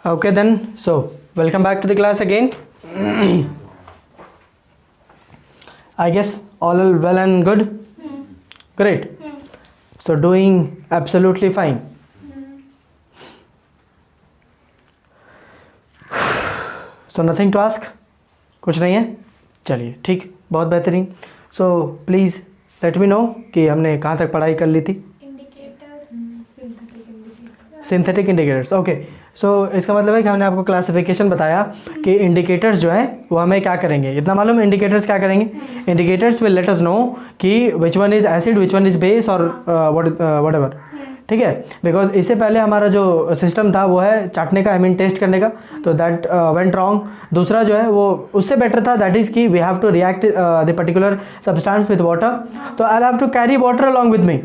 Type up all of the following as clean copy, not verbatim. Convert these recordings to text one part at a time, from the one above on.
Okay then, so welcome back to the class again. I guess all are well and good. Great. So doing absolutely fine. So nothing to ask. कुछ नहीं है. चलिए ठीक, बहुत बेहतरीन. So please let me know कि हमने कहाँ तक पढ़ाई कर ली थी. Synthetic indicators. ओके, सो इसका मतलब है कि हमने आपको क्लासिफिकेशन बताया कि इंडिकेटर्स जो है वो हमें क्या करेंगे. इतना मालूम है इंडिकेटर्स क्या करेंगे. Indicators will let us know कि which one is acid, which one is base और वट एवर. ठीक है, बिकॉज इससे पहले हमारा जो सिस्टम था वो है चाटने का, आई मीन टेस्ट करने का, तो दैट वेंट रॉन्ग. दूसरा जो है वो उससे बेटर था, दैट इज़ कि we have to react the particular substance with water. तो I have to carry water along with me,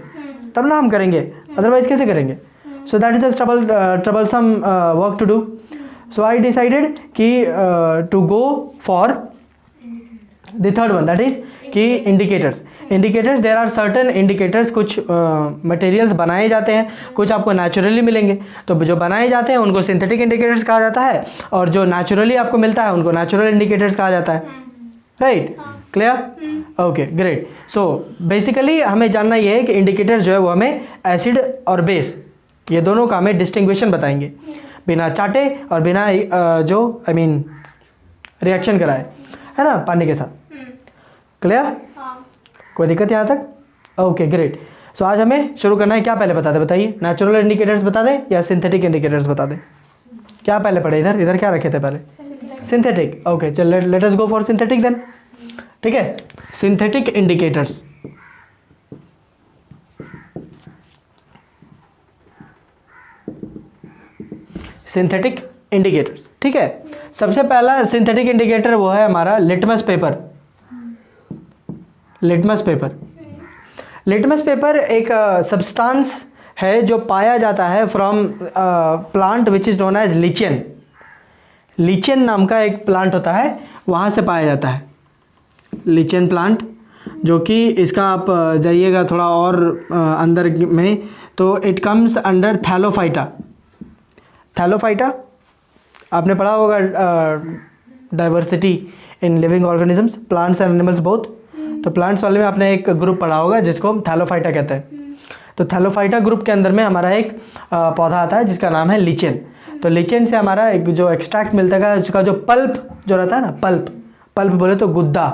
तब ना हम करेंगे, अदरवाइज कैसे करेंगे. So that is a troublesome work to do. So I decided कि to go for the third one, that is कि indicators. Indicators, there are certain indicators. कुछ materials बनाए जाते हैं, कुछ आपको naturally मिलेंगे. तो जो बनाए जाते हैं उनको synthetic indicators कहा जाता है, और जो naturally आपको मिलता है उनको natural indicators कहा जाता है. Right? Clear? Okay, great. So basically हमें जानना ये है कि indicators जो है वो हमें acid और base, ये दोनों का हमें डिस्टिंग्विशन बताएंगे बिना चाटे और बिना जो आई मीन रिएक्शन कराए, है ना, पानी के साथ. क्लियर? कोई दिक्कत यहाँ तक? Okay great. सो आज हमें शुरू करना है. क्या पहले बता दें, बताइए. नेचुरल इंडिकेटर्स बता दें या सिंथेटिक इंडिकेटर्स बता दें? क्या पहले पढ़े? इधर क्या रखे थे पहले? सिंथेटिक. ओके चल, let us go for synthetic then. ठीक है, सिंथेटिक इंडिकेटर्स. Synthetic indicators. ठीक है, सबसे पहला सिंथेटिक इंडिकेटर वो है हमारा litmus paper. Litmus paper. Litmus paper एक सब्सटेंस है जो पाया जाता है from plant which is known as lichen. Lichen नाम का एक प्लांट होता है, वहाँ से पाया जाता है लीचेन प्लांट, जो कि इसका आप जाइएगा थोड़ा और अंदर में तो it comes under Thallophyta. Thallophyta आपने पढ़ा होगा, diversity in living organisms, plants and animals both. तो प्लांट्स वाले में आपने एक ग्रुप पढ़ा होगा जिसको हम थैलोफाइटा कहते हैं. तो थैलोफाइटा ग्रुप के अंदर में हमारा एक पौधा आता है जिसका नाम है लीचेन. तो लीचेन से हमारा एक जो एक्सट्रैक्ट मिलता है, उसका जो पल्प जो रहता है ना, पल्प बोले तो गुद्दा,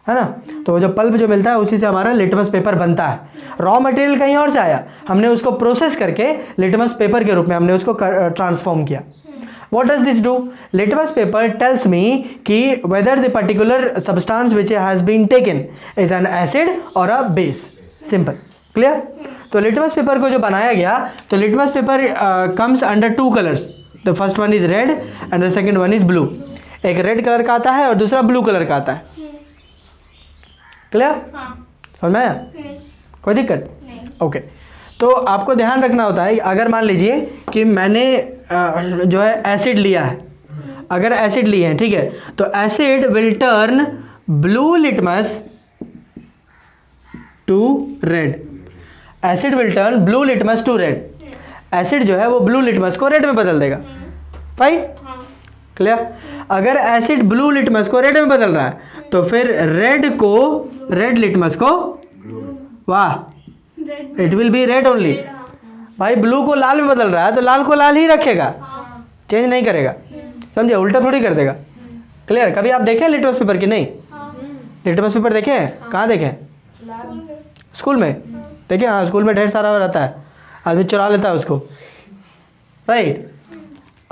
है ना. तो वो जो पल्प जो मिलता है उसी से हमारा लिटमस पेपर बनता है. रॉ मटेरियल कहीं और से आया, हमने उसको प्रोसेस करके लिटमस पेपर के रूप में हमने उसको ट्रांसफॉर्म किया. What does this do? Litmus paper tells me कि whether the particular substance which has been taken is an acid or a base. Simple. Clear? तो लिटमस पेपर को जो बनाया गया, तो litmus paper comes under two colors. The first one is red and the second one is blue. एक red colour का आता है और दूसरा ब्लू कलर का आता है. क्लियर? समझ में आया? कोई दिक्कत? ओके. तो आपको ध्यान रखना होता है, अगर मान लीजिए कि मैंने जो है एसिड लिया है, अगर एसिड लिए हैं, ठीक है, तो acid will turn blue litmus to red. Acid will turn blue litmus to red. Acid जो है वो ब्लू लिटमस को रेड में बदल देगा. फाइन? क्लियर? अगर एसिड ब्लू लिटमस को रेड में बदल रहा है तो फिर रेड को रेड लिटमस को, वाह, it will be red only. भाई ब्लू को लाल में बदल रहा है तो लाल को लाल ही रखेगा, चेंज नहीं करेगा. समझे? उल्टा थोड़ी कर देगा. क्लियर? कभी आप देखें लिटमस पेपर की? नहीं. लिटमस पेपर देखे? कहाँ देखें? स्कूल में देखें? हाँ, स्कूल में ढेर सारा रहता है, आदमी चुरा लेता है उसको. राइट?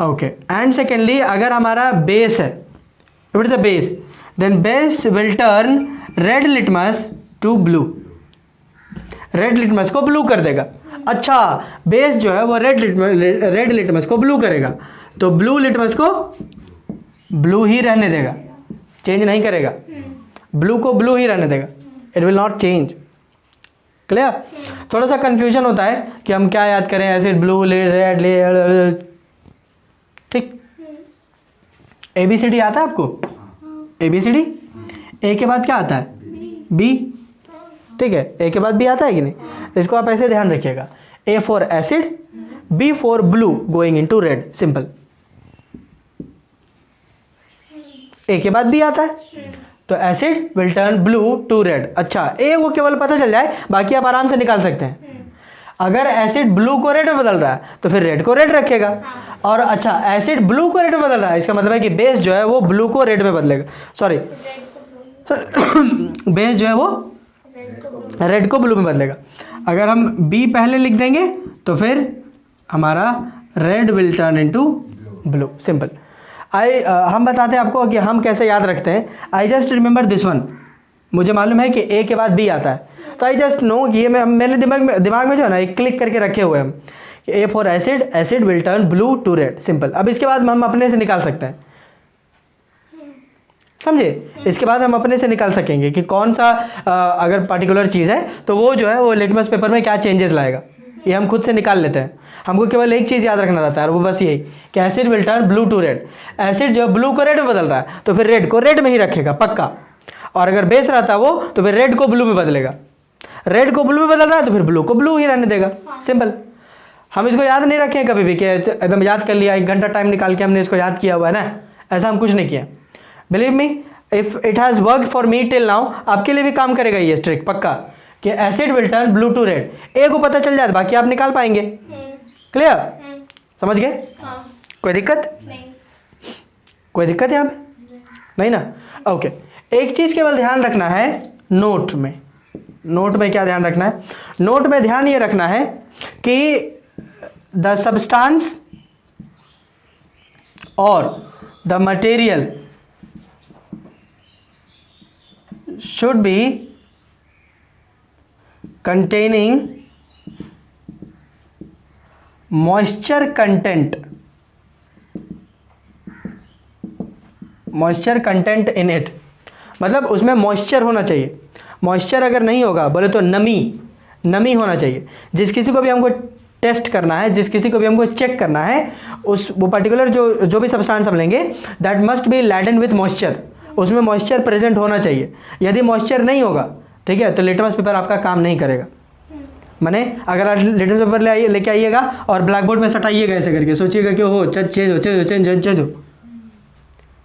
ओके. एंड सेकेंडली, अगर हमारा बेस है, it is a base, then base will turn red litmus to blue. Red litmus को ब्लू कर देगा. अच्छा, बेस जो है वो रेड लिटमस को ब्लू करेगा, तो ब्लू लिटमस को ब्लू ही रहने देगा, चेंज नहीं करेगा. ब्लू को ब्लू ही रहने देगा, it will not change. Clear? थोड़ा सा कंफ्यूजन होता है कि हम क्या याद करें, एसिड, ब्लू, रेड. ठीक. ABCD आता है आपको? ABCD. ए के बाद क्या आता है? बी. ठीक है, ए के बाद बी आता है कि नहीं? इसको आप ऐसे ध्यान रखिएगा. A for acid, B for blue going into red. सिंपल. ए के बाद बी आता है, तो acid will turn blue to red. अच्छा, ए को केवल पता चल जाए, बाकी आप आराम से निकाल सकते हैं। अगर एसिड ब्लू को रेड में बदल रहा है तो फिर रेड को रेड रखेगा। और अच्छा, एसिड ब्लू को रेड में बदल रहा है, इसका मतलब है कि बेस जो है वो ब्लू को रेड में बदलेगा, सॉरी बेस जो है वो रेड को ब्लू में बदलेगा। अगर हम बी पहले लिख देंगे तो फिर हमारा red will turn into blue, simple. हम बताते हैं आपको कि हम कैसे याद रखते हैं। I just remember this one, मुझे मालूम है कि ए के बाद बी आता है, तो आई जस्ट नो कि ये मैंने दिमाग में जो है ना एक क्लिक करके रखे हुए हम, A for acid, acid will turn blue to red, simple. अब इसके बाद हम अपने से निकाल सकते हैं, समझे? इसके बाद हम अपने से निकाल सकेंगे कि कौन सा अगर पर्टिकुलर चीज़ है तो वो जो है वो लिटमस पेपर में क्या चेंजेस लाएगा, ये हम खुद से निकाल लेते हैं। हमको केवल एक चीज़ याद रखना रहता है, और वो बस यही कि acid will turn blue to red. Acid जो ब्लू को रेड में बदल रहा है तो फिर रेड को रेड में ही रखेगा पक्का, और अगर बेस रहता वो तो फिर रेड को ब्लू में बदलेगा। रेड को ब्लू में बदल रहा है तो फिर ब्लू को ब्लू ही रहने देगा, सिंपल। हम इसको याद नहीं रखें कभी भी कि एकदम याद कर लिया, 1 घंटा टाइम निकाल के हमने इसको याद किया हुआ है ना, ऐसा हम कुछ नहीं किया। Believe me, if it has worked for me till now, आपके लिए भी काम करेगा ये ट्रिक पक्का, कि acid will turn blue to red. A को पता चल जाए बाकी आप निकाल पाएंगे। क्लियर? समझ गए? कोई दिक्कत नहीं? कोई दिक्कत यहाँ पे नहीं ना? ओके, एक चीज़ केवल ध्यान रखना है नोट में। नोट में क्या ध्यान रखना है? नोट में ध्यान ये रखना है कि द सब्सटेंस और the material should be containing moisture content in it, मतलब उसमें मॉइस्चर होना चाहिए। मॉइस्चर अगर नहीं होगा, बोले तो नमी होना चाहिए। जिस किसी को भी हमको टेस्ट करना है, जिस किसी को भी हमको चेक करना है, वो पर्टिकुलर जो भी सब्सटेंस हम लेंगे, that must B laden with moisture, उसमें मॉइस्चर प्रेजेंट होना चाहिए। यदि मॉइस्चर नहीं होगा, ठीक है, तो लिटमस पेपर आपका काम नहीं करेगा। माने अगर आप लिटमस पेपर लेके आइएगा और ब्लैक बोर्ड में सटाइएगा ऐसे करके, सोचिएगा कि हो चेंज हो,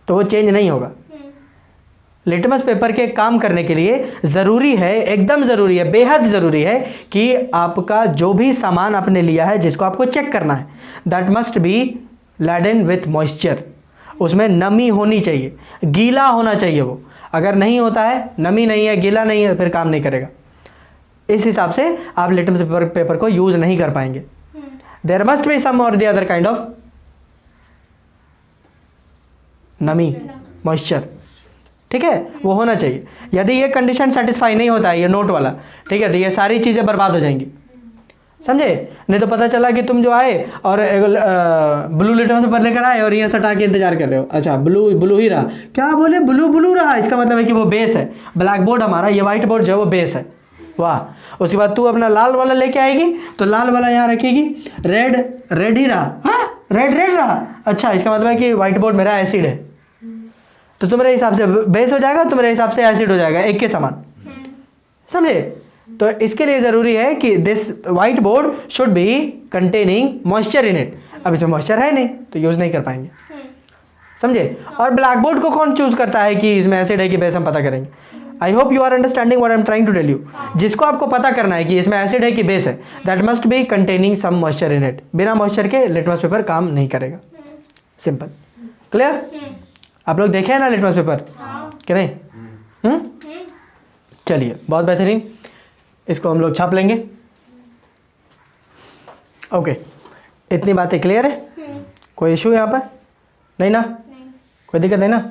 तो वो चेंज नहीं होगा। लिटमस पेपर के काम करने के लिए ज़रूरी है, एकदम ज़रूरी है, बेहद ज़रूरी है कि आपका जो भी सामान आपने लिया है जिसको आपको चेक करना है, that must B laden with moisture, उसमें नमी होनी चाहिए, गीला होना चाहिए। वो अगर नहीं होता है, नमी नहीं है, गीला नहीं है, फिर काम नहीं करेगा। इस हिसाब से आप लिटमस पेपर को यूज़ नहीं कर पाएंगे। देयर मस्ट बी सम और द अदर काइंड ऑफ नमी, मॉइस्चर, ठीक है, वो होना चाहिए। यदि ये कंडीशन सेटिस्फाई नहीं होता है, ये नोट वाला, ठीक है, तो ये सारी चीज़ें बर्बाद हो जाएंगी, समझे? नहीं तो पता चला कि तुम जो आए और ब्लू लिटमस पेपर लेकर आए और ये सटा के इंतजार कर रहे हो। अच्छा, ब्लू ही रहा, क्या बोले, ब्लू रहा, इसका मतलब है कि वो बेस है। ब्लैक बोर्ड हमारा, ये वाइट बोर्ड जो है वो बेस है। वाह। उसके बाद तू अपना लाल वाला लेके आएगी तो लाल वाला यहाँ रखेगी, रेड ही रहा, हाँ रेड रहा। अच्छा, इसका मतलब है कि वाइट बोर्ड मेरा एसिड है, तो तुम्हारे हिसाब से बेस हो जाएगा, तुम्हारे हिसाब से एसिड हो जाएगा, एक के समान, समझे? तो इसके लिए ज़रूरी है कि this white board should be containing moisture in it. अब इसमें मॉइस्चर है नहीं तो यूज़ नहीं कर पाएंगे, समझे? और ब्लैक बोर्ड को कौन चूज़ करता है कि इसमें एसिड है कि बेस, हम पता करेंगे। I hope you are understanding what I am trying to tell you. जिसको आपको पता करना है कि इसमें एसिड है कि बेस है, that must be containing some moisture in it. बिना मॉइस्चर के लिटमस पेपर काम नहीं करेगा, सिंपल। क्लियर? आप लोग देखे हैं ना लिटमस पेपर कि नहीं? चलिए, बहुत बेहतरीन, इसको हम लोग छाप लेंगे। ओके, इतनी बातें क्लियर है? कोई इशू यहाँ पर नहीं ना? कोई दिक्कत नहीं ना?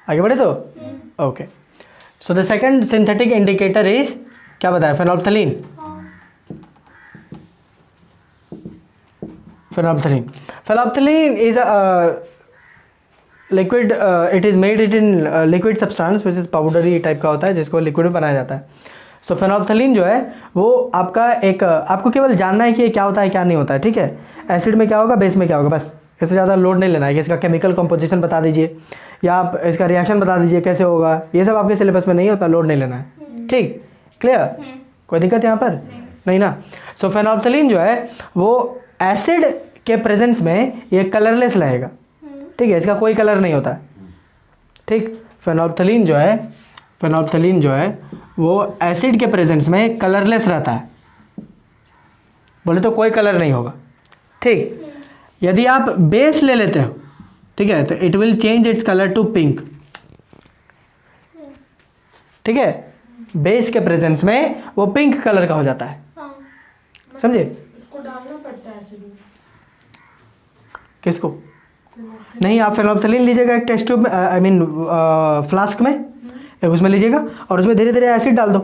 आगे बढ़े तो okay. So the second synthetic indicator is, क्या बताया, phenolphthalein. Phenolphthalein is liquid, it is made it in liquid substance which is powdery type का होता है, जिसको लिक्विड में बनाया जाता है। सो फेनोल्फ्थलीन जो है वो आपका एक, आपको केवल जानना है कि ये क्या होता है क्या नहीं होता है, ठीक है? एसिड में क्या होगा, बेस में क्या होगा, बस इससे ज़्यादा लोड नहीं लेना है कि इसका केमिकल कंपोजिशन बता दीजिए या आप इसका रिएक्शन बता दीजिए कैसे होगा, ये सब आपके सिलेबस में नहीं होता, लोड नहीं लेना है, ठीक? क्लियर? कोई दिक्कत यहाँ पर नहीं ना? सो फेनोल्फ्थलीन जो है वो एसिड के प्रेजेंस में ये कलरलेस रहेगा, ठीक है, इसका कोई कलर नहीं होता है, ठीक। फेनोल्फथलीन जो है वो एसिड के प्रेजेंस में कलरलेस रहता है, बोले तो कोई कलर नहीं होगा। ठीक, यदि आप बेस ले लेते हो, ठीक है, तो it will change its colour to pink. ठीक है, बेस के प्रेजेंस में वो पिंक कलर का हो जाता है। समझे? उसको डालना पड़ता है एसिड में। किसको? नहीं, आप फेनोल्फथलीन लीजिएगा एक टेस्ट ट्यूब में, आई मीन फ्लास्क में, एक उसमें लीजिएगा और उसमें धीरे धीरे एसिड डाल दो,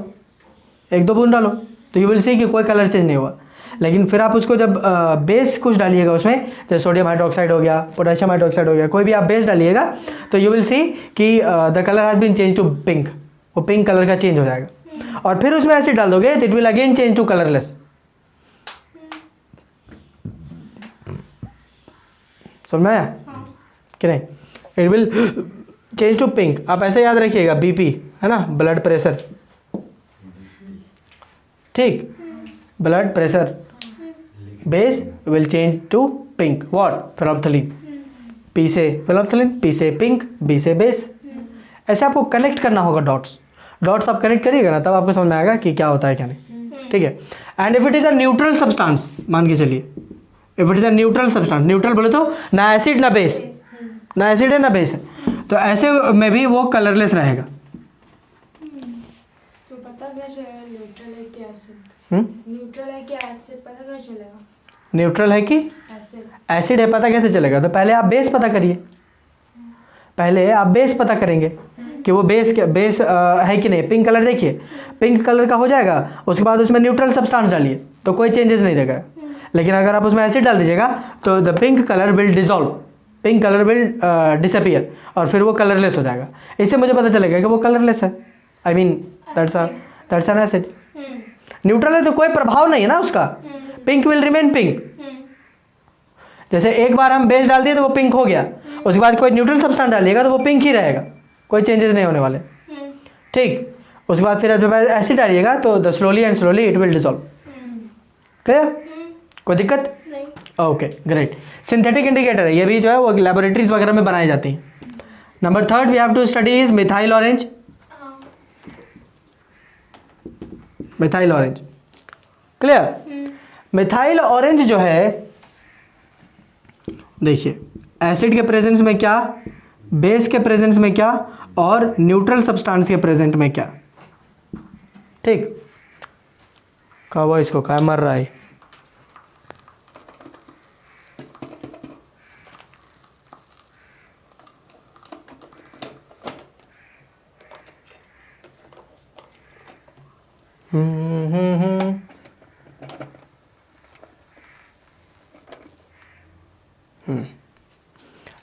1-2 बूंद डालो, तो यू विल सी कि कोई कलर चेंज नहीं हुआ। लेकिन फिर आप उसको जब बेस कुछ डालिएगा उसमें, जैसे सोडियम हाइड्रोक्साइड हो गया, पोटेशियम हाइड्रोक्साइड हो गया, कोई भी आप बेस डालिएगा, तो यू विल सी कि the colour has been change to pink, वो पिंक कलर का चेंज हो जाएगा। और फिर उसमें एसिड डाल दोगे तो it will again change to colourless. समझ में आया कि नहीं? It will change to pink. आप ऐसे याद रखिएगा, बीपी है ना, ब्लड प्रेशर, ठीक, blood pressure, base will change to pink, what? Phenolphthalein. P से फेनोल्फथलीन, पी से पिंक, बी से बेस। ऐसे आपको कनेक्ट करना होगा डॉट्स आप कनेक्ट करिएगा ना, तब आपको समझ में आएगा कि क्या होता है क्या नहीं। ठीक है। And if it is a neutral substance, मान के चलिए if it is a neutral substance, neutral बोले तो ना एसिड ना बेस, ना एसिड है ना बेस है, तो ऐसे में भी वो कलरलेस रहेगा। तो पता क्या चलेगा न्यूट्रल है कि एसिड? न्यूट्रल है कि एसिड पता क्या चलेगा? न्यूट्रल है कि एसिड है पता कैसे चलेगा? तो पहले आप बेस पता करिए, पहले आप बेस पता करेंगे कि वो बेस है कि नहीं। पिंक कलर देखिए, पिंक कलर का हो जाएगा, उसके बाद उसमें न्यूट्रल सब्सटेंस डालिए तो कोई चेंजेस नहीं देगा। लेकिन अगर आप उसमें एसिड डाल दीजिएगा तो the pink colour will dissolve, pink colour will disappear, और फिर वो कलरलेस हो जाएगा। इससे मुझे पता चलेगा कि वो कलरलेस है, I mean that's an acid. Neutral है तो कोई प्रभाव नहीं है ना उसका, पिंक विल रिमेन पिंक। जैसे एक बार हम बेस डाल दिए तो वो पिंक हो गया, उसके बाद कोई न्यूट्रल सब्सटेंस डालिएगा तो वो पिंक ही रहेगा, कोई चेंजेस नहीं होने वाले। ठीक, उसके बाद फिर जब एसिड डालिएगा तो the slowly and slowly it will dissolve. Clear? कोई दिक्कत? नहीं। Okay, great. सिंथेटिक इंडिकेटर है, ये भी जो है वो लेबोरेटरीज वगैरह में बनाई जाती हैं। Number 3 we have to study is methyl orange. Methyl orange, clear? Methyl orange जो है, देखिए एसिड के प्रेजेंस में क्या, बेस के प्रेजेंस में क्या, और न्यूट्रल सब्सटेंस के प्रेजेंट में क्या। ठीक, कहा इसको क्या मर रहा है?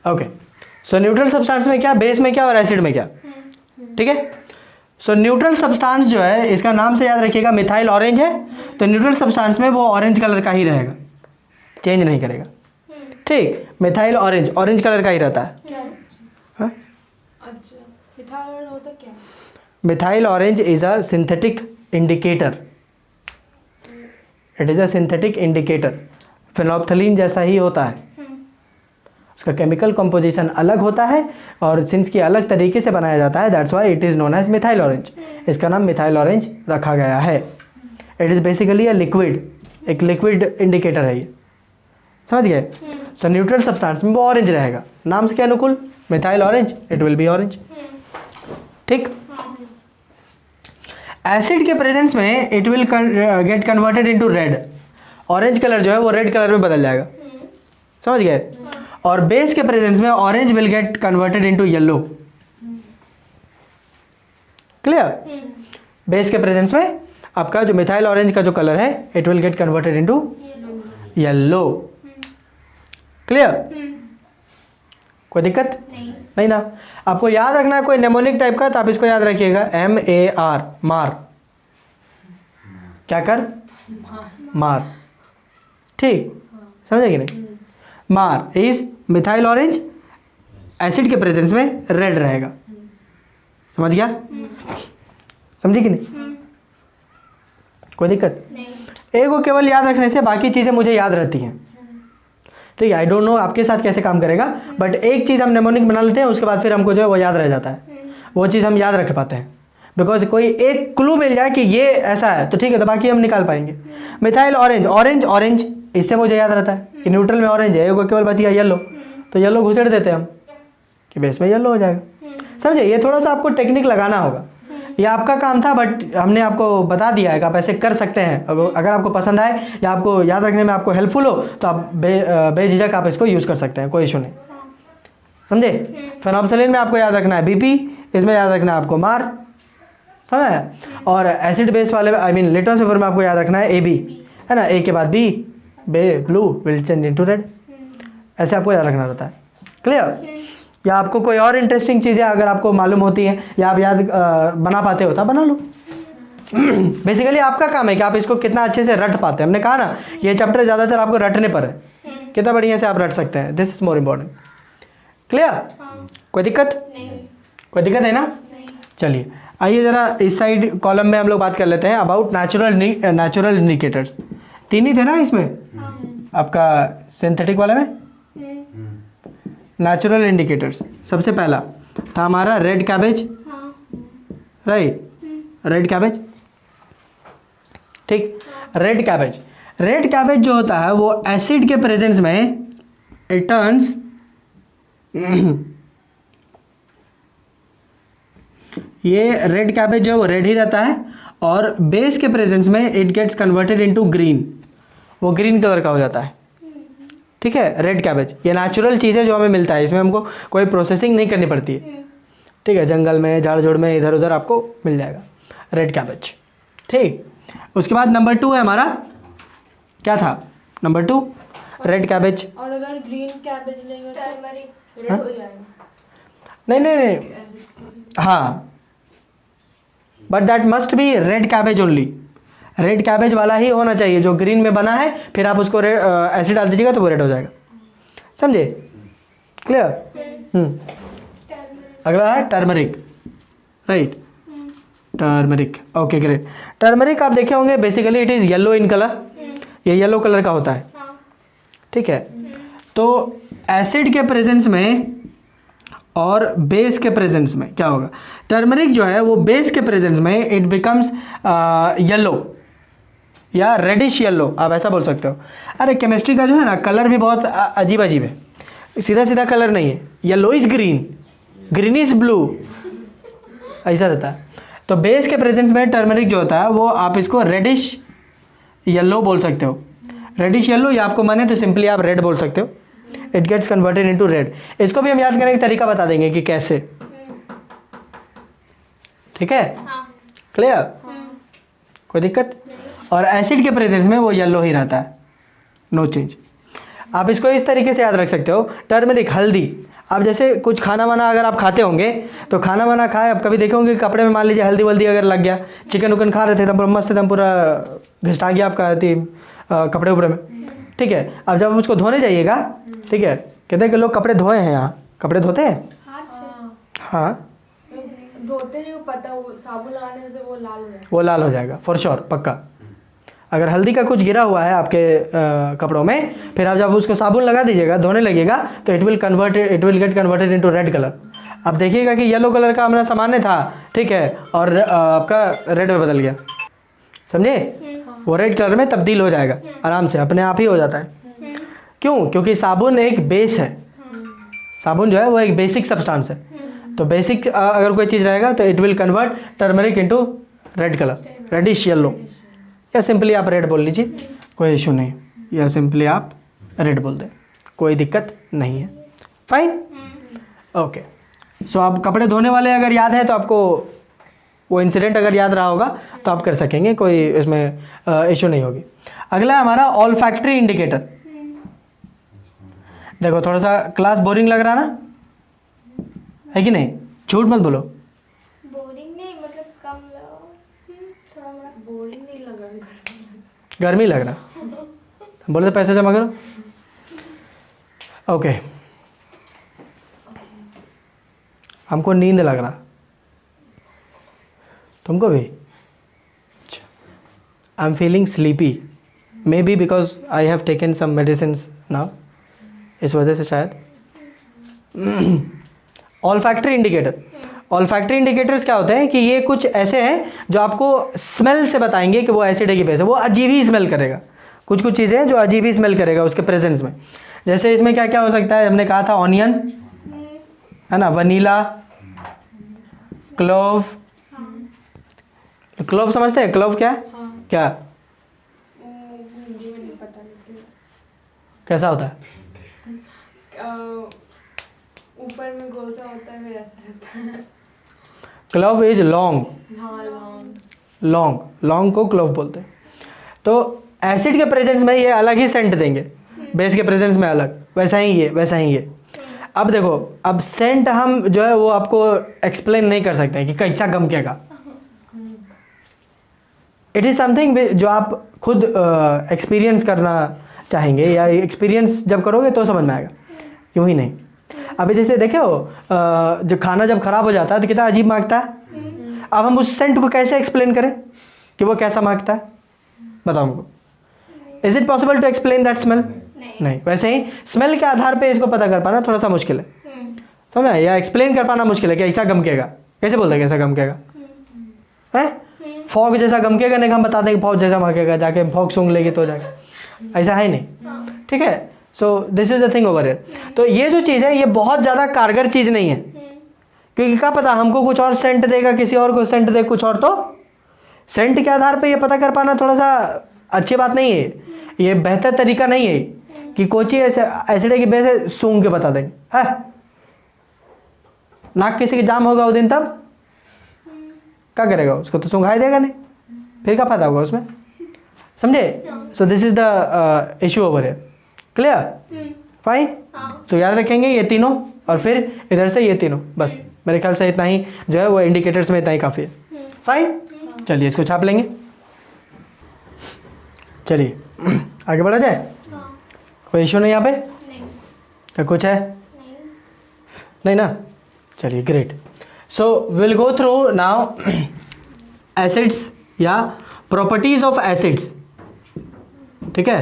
ओके, सो न्यूट्रल सब्सटेंस में क्या, बेस में क्या और एसिड में क्या। ठीक है, सो न्यूट्रल सब्सटेंस जो है, इसका नाम से याद रखिएगा, मिथाइल ऑरेंज है, तो न्यूट्रल सब्सटेंस में वो ऑरेंज कलर का ही रहेगा, चेंज नहीं करेगा। ठीक, मिथाइल ऑरेंज कलर का ही रहता है। क्या? अच्छा, मिथाइल ऑरेंज होता क्या? Methyl orange is a synthetic indicator, it is a synthetic indicator. Phenolphthalein जैसा ही होता है, उसका केमिकल कंपोजिशन अलग होता है और सिंस की अलग तरीके से बनाया जाता है, that's why it is known as methyl orange. इसका नाम मिथाइल ऑरेंज रखा गया है। It is basically a liquid, एक लिक्विड इंडिकेटर है ये, समझ गए? सो न्यूट्रल सब्सटेंस में वो ऑरेंज रहेगा, नाम से क्या अनुकूल, methyl orange, it will be orange. ठीक, एसिड के प्रेजेंस में it will get converted into red, orange colour जो है वो रेड कलर में बदल जाएगा, समझ गए? और बेस के प्रेजेंस में orange will get converted into yellow. Clear? Base के प्रेजेंस में आपका जो मिथाइल ऑरेंज का जो कलर है, it will get converted into yellow. Clear? कोई दिक्कत नहीं ना? आपको याद रखना है कोई नेमोनिक टाइप का, तो आप इसको याद रखिएगा, MAR, मार। क्या कर? मार। ठीक, समझे कि नहीं? मार इज मिथाइल ऑरेंज, एसिड के प्रेजेंस में रेड रहेगा। समझ गया? समझी कि नहीं? कोई दिक्कत नहीं? एक को केवल याद रखने से बाकी चीज़ें मुझे याद रहती हैं। ठीक है, आई डोंट नो आपके साथ कैसे काम करेगा, बट एक चीज़ हम नेमोनिक बना लेते हैं, उसके बाद फिर हमको जो है वो याद रह जाता है, वो चीज़ हम याद रख पाते हैं, बिकॉज कोई एक क्लू मिल जाए कि ये ऐसा है तो ठीक है, तो बाकी हम निकाल पाएंगे। मिथाइल ऑरेंज, ऑरेंज ऑरेंज, इससे मुझे याद रहता है कि न्यूट्रल में ऑरेंज है, वो केवल बच गया येलो, तो येलो घुसेड़ देते हैं हम कि बेस में येलो हो जाएगा। समझे, ये थोड़ा सा आपको टेक्निक लगाना होगा, ये आपका काम था, बट हमने आपको बता दिया है कि आप ऐसे कर सकते हैं। अगर आपको पसंद आए या आपको याद रखने में आपको हेल्पफुल हो तो आप बेझिझक आप इसको यूज़ कर सकते हैं, कोई इशू नहीं। समझे, फेनॉक्सिलिन में आपको याद रखना है बीपी, इसमें याद रखना है आपको मार, समझ, और एसिड बेस वाले आई मीन लिटमस पेपर में आपको याद रखना है AB, है ना, ए के बाद B, blue will change into red, ऐसे आपको याद रखना रहता है। क्लियर? या आपको कोई और इंटरेस्टिंग चीज़ें अगर आपको मालूम होती हैं या आप याद बना पाते हो तो बना लो। बेसिकली आपका काम है कि आप इसको कितना अच्छे से रट पाते हैं। हमने कहा ना ये चैप्टर ज़्यादातर आपको रटने पर है, कितना बढ़िया से आप रट सकते हैं, this is more important. Clear? कोई दिक्कत? कोई दिक्कत है ना? चलिए आइए ज़रा इस साइड कॉलम में हम लोग बात कर लेते हैं अबाउट नेचुरल इंडिकेटर्स। 3 ही थे ना इसमें आपका सिंथेटिक वाले में। नेचुरल इंडिकेटर्स सबसे पहला था हमारा red cabbage, right, red cabbage, ठीक। रेड कैबेज जो होता है वो एसिड के प्रेजेंस में इट टर्न्स ये रेड कैबेज जो वो रेड ही रहता है, और बेस के प्रेजेंस में it gets converted into green, वो ग्रीन कलर का हो जाता है, ठीक है। रेड कैबेज ये नेचुरल चीज़ है जो हमें मिलता है, इसमें हमको कोई प्रोसेसिंग नहीं करनी पड़ती है, ठीक है। जंगल में झाड़ झोड़ में इधर उधर आपको मिल जाएगा रेड कैबेज, ठीक। उसके बाद नंबर 2 है हमारा, क्या था नंबर 2? Red cabbage. और अगर ग्रीन कैबेज लेंगे तो रेड हो जाएगा। नहीं, हाँ, but that must B red cabbage only, red cabbage वाला ही होना चाहिए जो ग्रीन में बना है, फिर आप उसको एसिड डाल दीजिएगा तो वो रेड हो जाएगा, समझे? क्लियर? अगला है turmeric, right, turmeric, okay great. Turmeric आप देखे होंगे basically it is yellow in colour, ये येलो कलर का होता है, ठीक है। तो एसिड के प्रेजेंस में और बेस के प्रेजेंस में क्या होगा, टर्मरिक जो है वो बेस के प्रेजेंस में इट बिकम्स येलो या रेडिश येलो, आप ऐसा बोल सकते हो। अरे केमिस्ट्री का जो है ना कलर भी बहुत अजीब है, सीधा सीधा कलर नहीं है, yellow is green, green is blue, ऐसा रहता है। तो बेस के प्रेजेंस में टर्मरिक जो होता है वो आप इसको रेडिश येलो बोल सकते हो, रेडिश येलो, या आपको माने तो सिंपली आप रेड बोल सकते हो, it gets converted into red. इसको भी हम याद करने का तरीका बता देंगे कि कैसे, ठीक है, क्लियर? कोई दिक्कत? और एसिड के प्रेजेंस में वो येलो ही रहता है, नो चेंज। आप इसको इस तरीके से याद रख सकते हो, टर्मरिक हल्दी, आप जैसे कुछ खाना वाना अगर आप खाते होंगे तो खाना वाना खाए, आप कभी देखे होंगे कपड़े में मान लीजिए हल्दी वल्दी अगर लग गया, चिकन उकन खा रहे थे एकदम मस्त एकदम पूरा घिसटा गया आपका कपड़े उपड़े में, ठीक है। अब जब उसको धोने जाइएगा, ठीक है, कहते हैं कि लोग कपड़े धोए हैं, यहाँ कपड़े धोते हैं, हाँ धोते नहीं, पता वो साबुन लगाने से वो लाल हो जाएगा, वो लाल हो जाएगा फॉर श्योर, पक्का। अगर हल्दी का कुछ गिरा हुआ है आपके कपड़ों में, फिर आप जब उसको साबुन लगा दीजिएगा, धोने लगेगा, तो it will get converted into red colour. आप देखिएगा कि येलो कलर का हमारा सामान्य था, ठीक है, और आपका रेड में बदल गया, समझे? वो रेड कलर में तब्दील हो जाएगा आराम से, अपने आप ही हो जाता है। क्यों? क्योंकि साबुन एक बेस है, साबुन जो है वो एक बेसिक सब्सटेंस है, तो बेसिक अगर कोई चीज़ रहेगा तो it will convert turmeric into red colour, reddish yellow, या सिंपली आप रेड बोल लीजिए, कोई इशू नहीं, या सिंपली आप रेड बोल दें, कोई दिक्कत नहीं है, फाइन, ओके। सो आप कपड़े धोने वाले अगर याद है तो आपको वो इंसिडेंट अगर याद रहा होगा तो आप कर सकेंगे, कोई इसमें इशू नहीं होगी। अगला है हमारा ऑल्फैक्टरी इंडिकेटर। देखो थोड़ा सा क्लास बोरिंग लग रहा ना, है कि नहीं? झूठ मत बोलो, बोरिंग नहीं, मतलब कम थोड़ा मोड़ा बोरिंग नहीं लग रहा, गर्मी लग रहा, बोले तो पैसे जमा करो, ओके। हमको नींद लग रहा, तुमको भी? I am feeling sleepy, maybe because I have taken some medicine now, इस वजह से शायद। ऑल्फैक्टरी इंडिकेटर, ऑल्फैक्टरी इंडिकेटर्स क्या होते हैं कि ये कुछ ऐसे हैं जो आपको स्मेल से बताएंगे कि वो एसिड है कि बेस है। वो अजीब ही स्मेल करेगा, कुछ कुछ चीज़ें हैं जो अजीब ही स्मेल करेगा उसके प्रेजेंस में। जैसे इसमें क्या क्या हो सकता है, हमने कहा था ऑनियन है ना, वनीला, क्लोव। क्लोव समझते हैं? क्लोव क्या है? हाँ। क्या हिंदी में नहीं पता लेकिन कैसा होता है? ऊपर में गोल सा होता है फिर ऐसा रहता है। क्लोव इज लॉन्ग, हाँ लॉन्ग। लॉन्ग, लॉन्ग को क्लोव बोलते हैं। तो एसिड के प्रेजेंस में ये अलग ही सेंट देंगे, बेस के प्रेजेंस में अलग, वैसा ही ये, वैसा ही ये। अब देखो, अब सेंट हम जो है वो आपको एक्सप्लेन नहीं कर सकते कि कैसा गमकेगा। इट इज़ समथिंग जो आप खुद एक्सपीरियंस करना चाहेंगे, या एक्सपीरियंस जब करोगे तो समझ में आएगा, यूँ ही नहीं। अभी जैसे देखे हो जो खाना जब खराब हो जाता है तो कितना अजीब मांगता है। अब हम उस सेंट को कैसे एक्सप्लेन करें कि वो कैसा मांगता है, बताओ हमको। Is it possible to explain that smell? नहीं। वैसे ही स्मेल के आधार पे इसको पता कर पाना थोड़ा सा मुश्किल है, समझ में? या एक्सप्लेन कर पाना मुश्किल है कि ऐसा गमकेगा। कैसे बोलते हैं कैसा गमकेगा? है फॉग जैसा गमकेगा नहीं, हम बता देंगे फॉग जैसा महकेगा, जाके फॉग सूंघ लेगी तो जाके, ऐसा है नहीं। ठीक है, so this is the thing over here. तो ये जो चीज़ है ये बहुत ज़्यादा कारगर चीज़ नहीं है, क्योंकि क्या पता हमको कुछ और सेंट देगा, किसी और को सेंट दे कुछ और। तो सेंट के आधार पे ये पता कर पाना थोड़ा सा अच्छी बात नहीं है, ये बेहतर तरीका नहीं है कि कोची एसिड है कि वैसे सूंघ के बता देंगे। है नाक किसी के जाम होगा वो दिन, तब क्या करेगा? उसको तो सूंघाई देगा नहीं, फिर क्या फायदा होगा उसमें, समझे? So this is the issue over here. Clear? Fine. तो याद रखेंगे ये तीनों, और फिर इधर से ये तीनों, बस मेरे ख्याल से इतना ही जो है वो इंडिकेटर्स में इतना ही काफ़ी है। फाइन, चलिए इसको छाप लेंगे। चलिए आगे बढ़ा जाए। कोई इशू नहीं यहाँ पे? क्या कुछ है? नहीं ना? चलिए great. So will go through now acids या प्रॉपर्टीज ऑफ एसिड्स। ठीक है,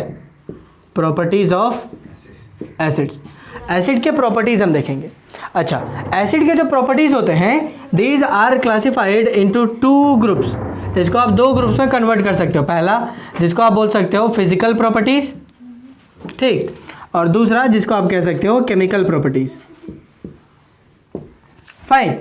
प्रॉपर्टीज ऑफ एसिड्स। एसिड के प्रॉपर्टीज हम देखेंगे। अच्छा, एसिड के जो प्रॉपर्टीज होते हैं these are classified into 2 groups. इसको आप 2 ग्रुप्स में कन्वर्ट कर सकते हो। पहला जिसको आप बोल सकते हो फिजिकल प्रॉपर्टीज, ठीक, और दूसरा जिसको आप कह सकते हो chemical properties. Fine.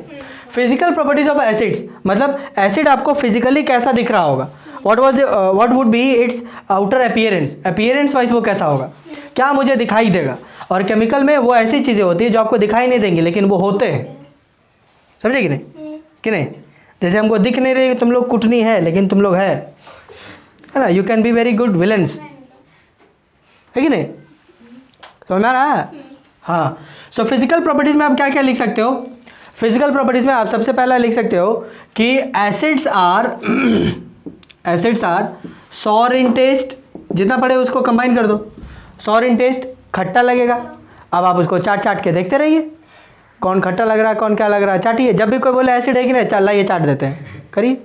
Physical properties of acids मतलब एसिड आपको फिजिकली कैसा दिख रहा होगा, what would be it's outer appearance, appearance wise वो कैसा होगा, क्या मुझे दिखाई देगा। और केमिकल में वो ऐसी चीज़ें होती है जो आपको दिखाई नहीं देंगी लेकिन वो होते हैं, समझे कि नहीं? कि नहीं? जैसे हमको दिख नहीं रही तुम लोग कुटनी है लेकिन तुम लोग है ना, you can be very good villains, है कि नहीं? समझ में आ रहा है? हाँ। सो फिजिकल प्रॉपर्टीज में आप क्या क्या लिख सकते हो? फिजिकल प्रॉपर्टीज में आप सबसे पहला लिख सकते हो कि acids are sour in taste, जितना पड़े उसको कंबाइन कर दो। सॉर इन टेस्ट, खट्टा लगेगा। अब आप उसको चाट चाट के देखते रहिए, कौन खट्टा लग रहा है कौन क्या लग रहा है, चाटिए। जब भी कोई बोले एसिड है कि नहीं, चल ये चाट देते हैं, करिए।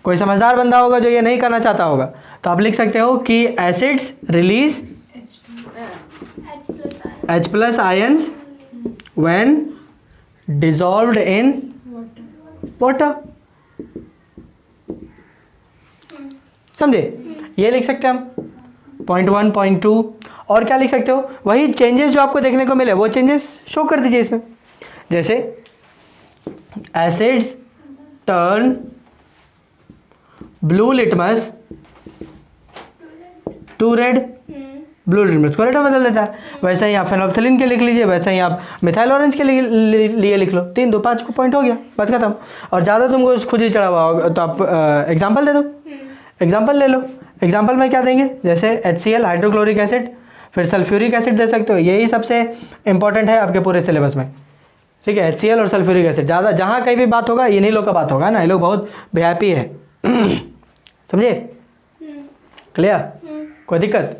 कोई समझदार बंदा होगा जो ये नहीं करना चाहता होगा तो आप लिख सकते हो कि acids release H+ ions when dissolved in water। समझे? ये लिख सकते हैं हम पॉइंट 1, पॉइंट 2। और क्या लिख सकते हो? वही चेंजेस जो आपको देखने को मिले वो चेंजेस शो कर दीजिए इसमें। जैसे acids turn blue litmus to red, blue litmus को रेड में बदल देता है। वैसे ही आप फेनोल्फथलीन के लिख लीजिए, वैसे ही आप मिथाइल ऑरेंज के लिए लिख लो। 3, 2, 5 को पॉइंट हो गया, बात खत्म। और ज़्यादा तुमको खुद ही चढ़ा हुआ होगा तो आप एग्जाम्पल दे दो, एग्जाम्पल ले लो। एग्जाम्पल में क्या देंगे? जैसे HCl हाइड्रोक्लोरिक एसिड, फिर सल्फ्यूरिक एसिड दे सकते हो। यही सबसे इंपॉर्टेंट है आपके पूरे सिलेबस में, ठीक है? HCl और सल्फ्यूरिक एसिड। ज़्यादा जहाँ कहीं भी बात होगा इन्हीं लोग का बात होगा ना, ये लोग बहुत वीआईपी है। समझे? क्लियर? कोई दिक्कत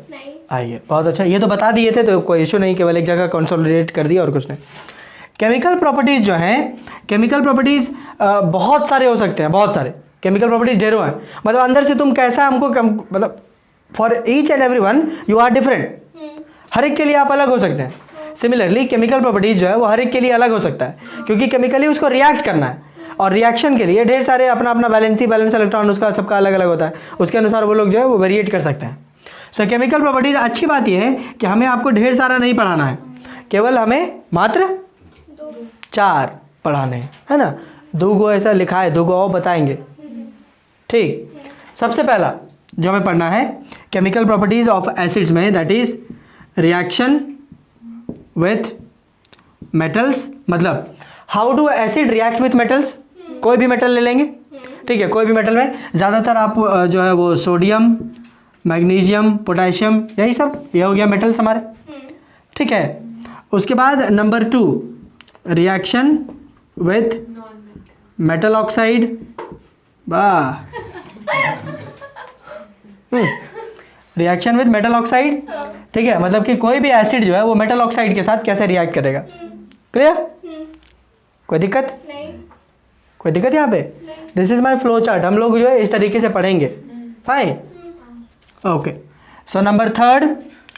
आइए? बहुत अच्छा, ये तो बता दिए थे तो कोई इशू नहीं, केवल एक जगह कंसोलिडेट कर दिया और कुछ नहीं। केमिकल प्रॉपर्टीज़ जो हैं, केमिकल प्रॉपर्टीज़ बहुत सारे हो सकते हैं, बहुत सारे केमिकल प्रॉपर्टीज़ ढेरों हैं। मतलब अंदर से तुम कैसा हमको मतलब for each and every one you are different. हर एक के लिए आप अलग हो सकते हैं। सिमिलरली केमिकल प्रॉपर्टीज़ जो है वो हर एक के लिए अलग हो सकता है, क्योंकि केमिकली उसको रिएक्ट करना है, और रिएक्शन के लिए ढेर सारे अपना अपना बैलेंस इलेक्ट्रॉन उसका सबका अलग अलग होता है, उसके अनुसार वो लोग जो है वो वेरिएट कर सकते हैं। सो केमिकल प्रॉपर्टीज़ अच्छी बात यह है कि हमें आपको ढेर सारा नहीं पढ़ाना है, केवल हमें मात्र 4 पढ़ाने हैं, है ना। 2 गो ऐसा लिखा है, 2 गो और बताएंगे, ठीक। सबसे पहला जो हमें पढ़ना है केमिकल प्रॉपर्टीज़ ऑफ एसिड्स में, that is reaction with metals. मतलब how do acid react with metals, कोई भी मेटल ले लेंगे, ठीक है। कोई भी मेटल में ज़्यादातर आप जो है वो सोडियम, मैग्नीशियम, पोटेशियम, यही सब, ये हो गया मेटल्स हमारे, ठीक है। उसके बाद number 2 reaction with metal oxide, वाह, रिएक्शन विथ मेटल ऑक्साइड, ठीक है। मतलब कि कोई भी एसिड जो है वो मेटल ऑक्साइड के साथ कैसे रिएक्ट करेगा, क्लियर। कोई दिक्कत नहीं। कोई दिक्कत यहाँ पे? This is my flow chart, हम लोग जो है इस तरीके से पढ़ेंगे, फाइन, ओके। सो नंबर 3,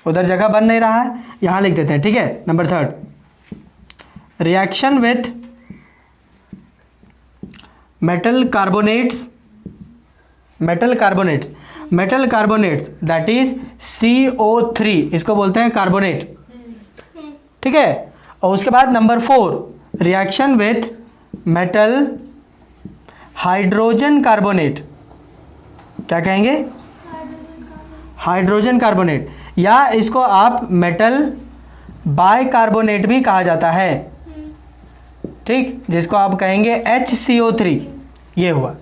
उधर जगह बन नहीं रहा है, यहाँ लिख देते हैं, ठीक है। Number 3 reaction with metal carbonates, metal carbonates that is CO3, इसको बोलते हैं कार्बोनेट, ठीक है। और उसके बाद number 4 reaction with metal hydrogen carbonate, क्या कहेंगे, हाइड्रोजन कार्बोनेट, या इसको आप मेटल बाइकार्बोनेट भी कहा जाता है, ठीक, जिसको आप कहेंगे HCO3, ये हुआ,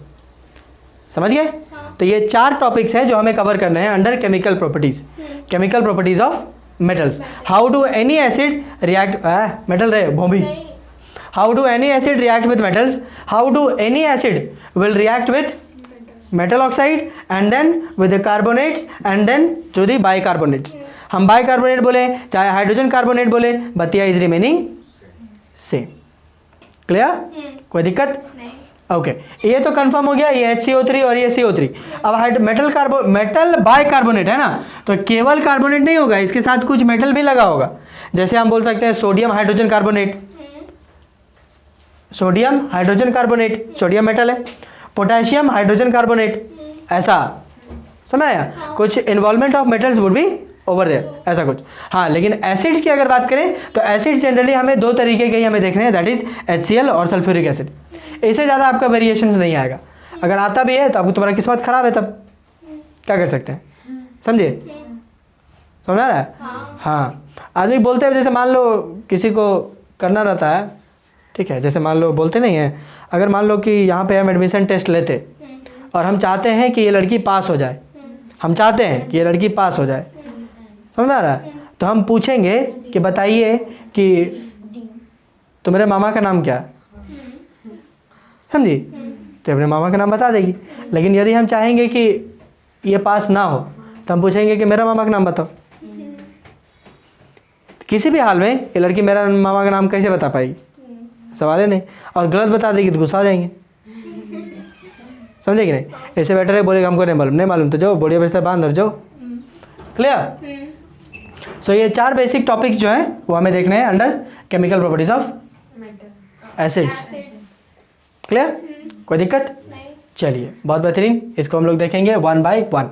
समझ गए। तो ये 4 टॉपिक्स हैं जो हमें कवर करने हैं under chemical properties of metals. How do any acid react, metal रहे भोंबी, how do any acid react with metals, how do any acid will react with metal oxide and then with carbonates and then to the bicarbonates. हम bicarbonate बोले चाहे hydrogen carbonate बोले, बतिया is remaining same, clear, कोई दिक्कत नहीं। Okay ये तो कंफर्म हो गया, ये HCO3 और ये CO3। अब मेटल बाइकार्बोनेट है ना, तो केवल कार्बोनेट नहीं होगा, इसके साथ कुछ मेटल भी लगा होगा। जैसे हम बोल सकते हैं sodium hydrogen carbonate, sodium hydrogen carbonate, sodium metal है, पोटेशियम हाइड्रोजन कार्बोनेट, ऐसा समझ आया। कुछ involvement of metals would be over there, ऐसा कुछ। हाँ, लेकिन एसिड्स की अगर बात करें तो एसिड जनरली हमें 2 तरीके के ही हमें देखने हैं, दैट इज HCl और सल्फ्यूरिक एसिड। इससे ज़्यादा आपका वेरिएशन नहीं आएगा, अगर आता भी है तो आपको तुम्हारा किस्मत खराब है, तब क्या कर सकते हैं, समझे, समझ आ रहा है। हाँ, आदमी बोलते हैं, जैसे मान लो किसी को करना रहता है, ठीक है, जैसे मान लो बोलते नहीं है, अगर मान लो कि यहाँ पे हम एडमिशन टेस्ट लेते और हम चाहते हैं कि ये लड़की पास हो जाए, हम चाहते हैं कि ये लड़की पास हो जाए, समझ आ रहा है, तो हम पूछेंगे कि बताइए कि तुम्हारे मामा का नाम क्या है, समझी, तो अपने मामा का नाम बता देगी। लेकिन यदि हम चाहेंगे कि ये पास ना हो तो हम पूछेंगे कि मेरा मामा का नाम बताओ। किसी भी हाल में ये लड़की मेरा मामा का नाम कैसे बता पाएगी, सवाल है नहीं, और गलत बता देगी तो गुस्सा आ जाएंगे, समझे कि नहीं। ऐसे बेटर है बोलेगा हमको नहीं मालूम तो जाओ बोलिए बिस्तर बांध और जाओ, क्लियर। सो ये 4 बेसिक टॉपिक्स जो हैं वो हमें देखने हैं under chemical properties of acids, clear, कोई दिक्कत, चलिए बहुत बेहतरीन, इसको हम लोग देखेंगे 1 by 1।